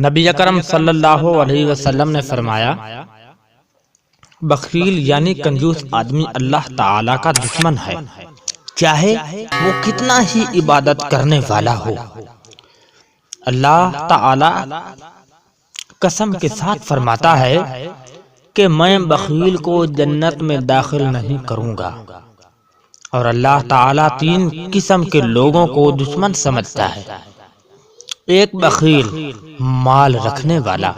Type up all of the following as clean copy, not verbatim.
نبی اکرم صلی اللہ علیہ وسلم نے فرمایا، بخیل یعنی کنجوس آدمی اللہ تعالی کا دشمن ہے، چاہے وہ کتنا ہی عبادت کرنے والا ہو۔ اللہ تعالی قسم کے ساتھ فرماتا ہے کہ میں بخیل کو جنت میں داخل نہیں کروں گا، اور اللہ تعالی تین قسم کے لوگوں کو دشمن سمجھتا ہے۔ ایک بخیل مال رکھنے والا،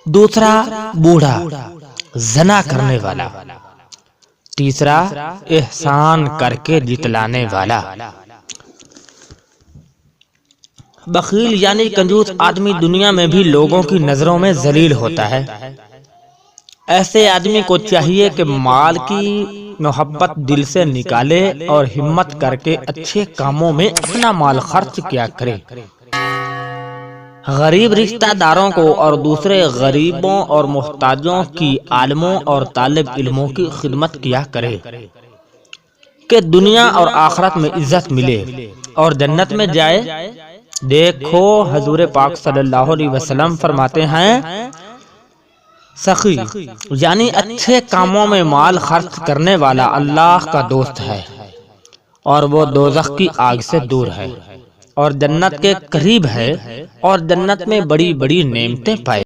دوسرا بوڑھا زنا کرنے والا، تیسرا احسان کر کے جتلانے والا۔ بخیل یعنی کنجوس آدمی دنیا میں بھی لوگوں کی نظروں میں ذلیل ہوتا ہے۔ ایسے آدمی کو چاہیے کہ مال کی محبت دل سے نکالے اور ہمت کر کے اچھے کاموں میں اپنا مال خرچ کیا کرے، غریب رشتہ داروں کو اور دوسرے غریبوں اور محتاجوں کی، عالموں اور طالب علموں کی خدمت کیا کرے کہ دنیا اور آخرت میں عزت ملے اور جنت میں جائے۔ دیکھو حضور پاک صلی اللہ علیہ وسلم فرماتے ہیں، سخی یعنی اچھے کاموں میں مال خرچ کرنے والا اللہ کا دوست ہے، اور وہ دوزخ کی آگ سے دور ہے اور جنت کے قریب ہے، اور جنت میں بڑی بڑی نعمتیں پائے۔